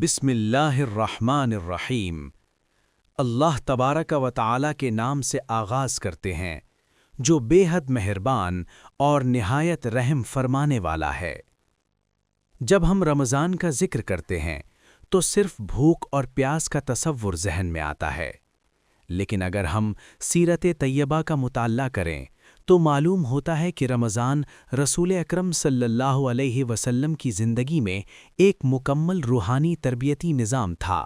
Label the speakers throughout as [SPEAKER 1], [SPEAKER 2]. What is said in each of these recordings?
[SPEAKER 1] بسم اللہ الرحمن الرحیم۔ اللہ تبارک و تعالی کے نام سے آغاز کرتے ہیں جو بے حد مہربان اور نہایت رحم فرمانے والا ہے۔ جب ہم رمضان کا ذکر کرتے ہیں تو صرف بھوک اور پیاس کا تصور ذہن میں آتا ہے، لیکن اگر ہم سیرت طیبہ کا مطالعہ کریں تو معلوم ہوتا ہے کہ رمضان رسول اکرم صلی اللہ علیہ وسلم کی زندگی میں ایک مکمل روحانی تربیتی نظام تھا۔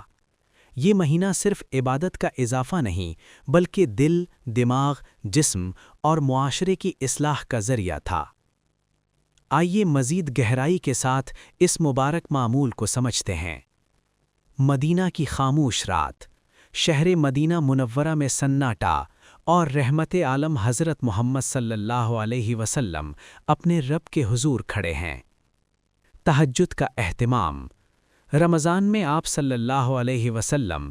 [SPEAKER 1] یہ مہینہ صرف عبادت کا اضافہ نہیں بلکہ دل، دماغ، جسم اور معاشرے کی اصلاح کا ذریعہ تھا۔ آئیے مزید گہرائی کے ساتھ اس مبارک معمول کو سمجھتے ہیں۔ مدینہ کی خاموش رات، شہر مدینہ منورہ میں سناٹا اور رحمت عالم حضرت محمد صلی اللہ علیہ وسلم اپنے رب کے حضور کھڑے ہیں۔ تہجد کا اہتمام۔ رمضان میں آپ صلی اللہ علیہ وسلم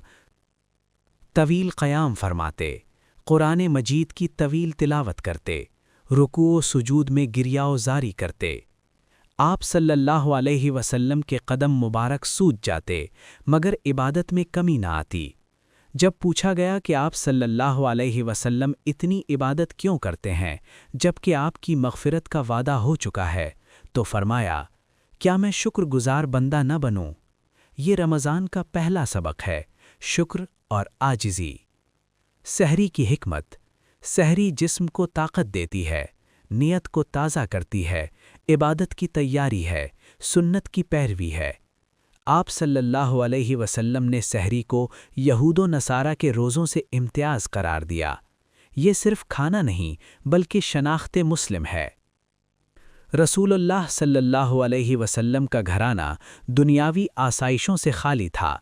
[SPEAKER 1] طویل قیام فرماتے، قرآن مجید کی طویل تلاوت کرتے، رکوع و سجود میں گریہ زاری کرتے۔ آپ صلی اللہ علیہ وسلم کے قدم مبارک سوج جاتے مگر عبادت میں کمی نہ آتی۔ جب پوچھا گیا کہ آپ صلی اللہ علیہ وسلم اتنی عبادت کیوں کرتے ہیں جبکہ آپ کی مغفرت کا وعدہ ہو چکا ہے، تو فرمایا، کیا میں شکر گزار بندہ نہ بنوں؟ یہ رمضان کا پہلا سبق ہے، شکر اور عاجزی۔ سحری کی حکمت۔ سحری جسم کو طاقت دیتی ہے، نیت کو تازہ کرتی ہے، عبادت کی تیاری ہے، سنت کی پیروی ہے۔ آپ صلی اللہ علیہ وسلم نے سحری کو یہود و نصارہ کے روزوں سے امتیاز قرار دیا۔ یہ صرف کھانا نہیں بلکہ شناخت مسلم ہے۔ رسول اللہ صلی اللہ علیہ وسلم کا گھرانہ دنیاوی آسائشوں سے خالی تھا۔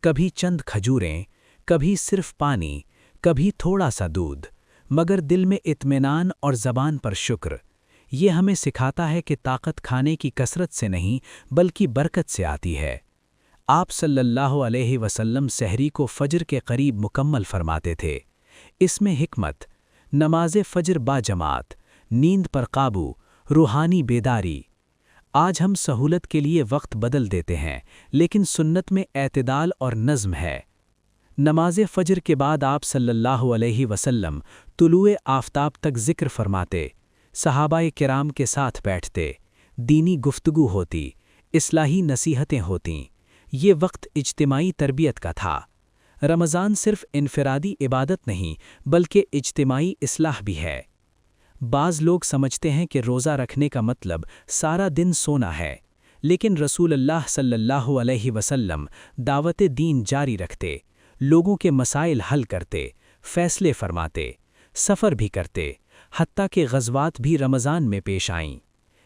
[SPEAKER 1] کبھی چند کھجوریں، کبھی صرف پانی، کبھی تھوڑا سا دودھ، مگر دل میں اطمینان اور زبان پر شکر۔ یہ ہمیں سکھاتا ہے کہ طاقت کھانے کی کثرت سے نہیں بلکہ برکت سے آتی ہے۔ آپ صلی اللہ علیہ وسلم سحری کو فجر کے قریب مکمل فرماتے تھے۔ اس میں حکمت، نماز فجر با جماعت، نیند پر قابو، روحانی بیداری۔ آج ہم سہولت کے لیے وقت بدل دیتے ہیں لیکن سنت میں اعتدال اور نظم ہے۔ نماز فجر کے بعد آپ صلی اللہ علیہ وسلم طلوع آفتاب تک ذکر فرماتے، صحابہ کرام کے ساتھ بیٹھتے، دینی گفتگو ہوتی، اصلاحی نصیحتیں ہوتیں۔ یہ وقت اجتماعی تربیت کا تھا۔ رمضان صرف انفرادی عبادت نہیں بلکہ اجتماعی اصلاح بھی ہے۔ بعض لوگ سمجھتے ہیں کہ روزہ رکھنے کا مطلب سارا دن سونا ہے، لیکن رسول اللہ صلی اللہ علیہ وسلم دعوت دین جاری رکھتے، لوگوں کے مسائل حل کرتے، فیصلے فرماتے، سفر بھی کرتے، حتیٰ کہ غزوات بھی رمضان میں پیش آئیں۔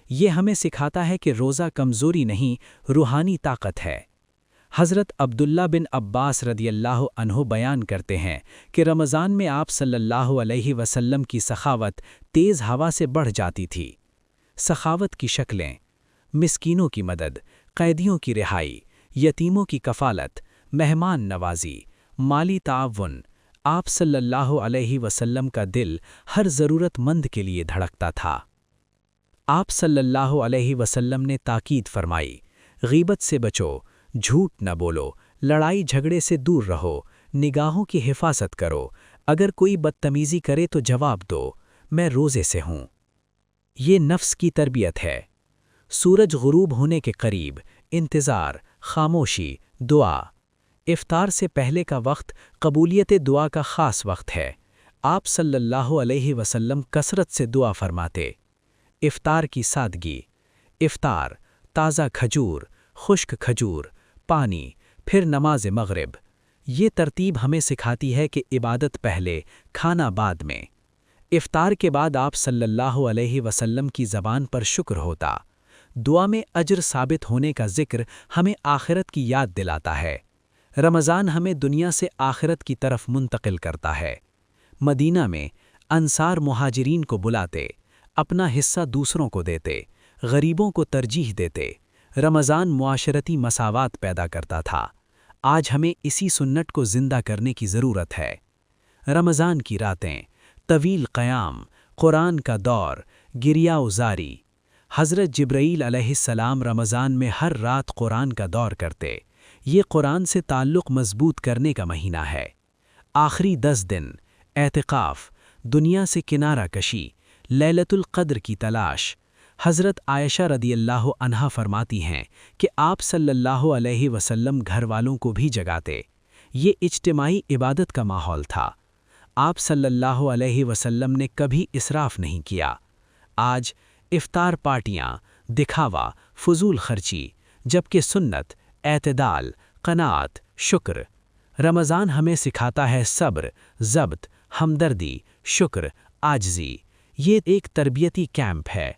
[SPEAKER 1] یہ ہمیں سکھاتا ہے کہ روزہ کمزوری نہیں، روحانی طاقت ہے۔ حضرت عبداللہ بن عباس رضی اللہ عنہ بیان کرتے ہیں کہ رمضان میں آپ صلی اللہ علیہ وسلم کی سخاوت تیز ہوا سے بڑھ جاتی تھی۔ سخاوت کی شکلیں: مسکینوں کی مدد، قیدیوں کی رہائی، یتیموں کی کفالت، مہمان نوازی، مالی تعاون۔ آپ صلی اللہ علیہ وسلم کا دل ہر ضرورت مند کے لیے دھڑکتا تھا۔ آپ صلی اللہ علیہ وسلم نے تاکید فرمائی، غیبت سے بچو، جھوٹ نہ بولو، لڑائی جھگڑے سے دور رہو، نگاہوں کی حفاظت کرو، اگر کوئی بدتمیزی کرے تو جواب دو، میں روزے سے ہوں۔ یہ نفس کی تربیت ہے۔ سورج غروب ہونے کے قریب، انتظار، خاموشی، دعا۔ افطار سے پہلے کا وقت قبولیت دعا کا خاص وقت ہے۔ آپ صلی اللہ علیہ وسلم کثرت سے دعا فرماتے۔ افطار کی سادگی۔ افطار، تازہ کھجور، خشک کھجور، پانی، پھر نماز مغرب۔ یہ ترتیب ہمیں سکھاتی ہے کہ عبادت پہلے، کھانا بعد میں۔ افطار کے بعد آپ صلی اللہ علیہ وسلم کی زبان پر شکر ہوتا۔ دعا میں اجر ثابت ہونے کا ذکر ہمیں آخرت کی یاد دلاتا ہے۔ رمضان ہمیں دنیا سے آخرت کی طرف منتقل کرتا ہے۔ مدینہ میں انصار مہاجرین کو بلاتے، اپنا حصہ دوسروں کو دیتے، غریبوں کو ترجیح دیتے۔ رمضان معاشرتی مساوات پیدا کرتا تھا۔ آج ہمیں اسی سنت کو زندہ کرنے کی ضرورت ہے۔ رمضان کی راتیں، طویل قیام، قرآن کا دور، گریہ زاری۔ حضرت جبرائیل علیہ السلام رمضان میں ہر رات قرآن کا دور کرتے۔ یہ قرآن سے تعلق مضبوط کرنے کا مہینہ ہے۔ آخری 10 دن، اعتکاف، دنیا سے کنارہ کشی، لیلۃ القدر کی تلاش۔ حضرت عائشہ رضی اللہ عنہا فرماتی ہیں کہ آپ صلی اللہ علیہ وسلم گھر والوں کو بھی جگاتے۔ یہ اجتماعی عبادت کا ماحول تھا۔ آپ صلی اللہ علیہ وسلم نے کبھی اسراف نہیں کیا۔ آج افطار پارٹیاں، دکھاوا، فضول خرچی، جبکہ سنت، اعتدال، قناعت، شکر۔ رمضان ہمیں سکھاتا ہے صبر، ضبط، ہمدردی، شکر، عاجزی۔ یہ ایک تربیتی کیمپ ہے۔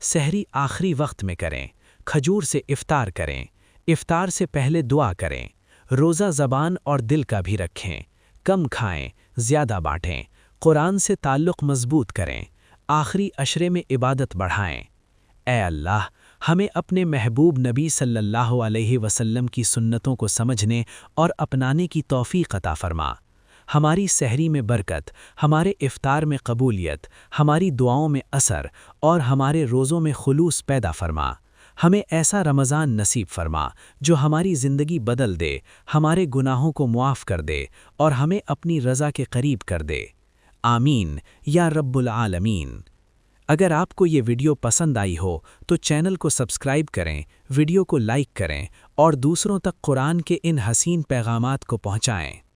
[SPEAKER 1] سحری آخری وقت میں کریں، کھجور سے افطار کریں، افطار سے پہلے دعا کریں، روزہ زبان اور دل کا بھی رکھیں، کم کھائیں، زیادہ بانٹیں، قرآن سے تعلق مضبوط کریں، آخری عشرے میں عبادت بڑھائیں۔ اے اللہ، ہمیں اپنے محبوب نبی صلی اللہ علیہ وسلم کی سنتوں کو سمجھنے اور اپنانے کی توفیق عطا فرما۔ ہماری سحری میں برکت، ہمارے افطار میں قبولیت، ہماری دعاؤں میں اثر اور ہمارے روزوں میں خلوص پیدا فرما۔ ہمیں ایسا رمضان نصیب فرما جو ہماری زندگی بدل دے، ہمارے گناہوں کو معاف کر دے اور ہمیں اپنی رضا کے قریب کر دے۔ آمین یا رب العالمین۔ اگر آپ کو یہ ویڈیو پسند آئی ہو تو چینل کو سبسکرائب کریں، ویڈیو کو لائک کریں اور دوسروں تک قرآن کے ان حسین پیغامات کو پہنچائیں۔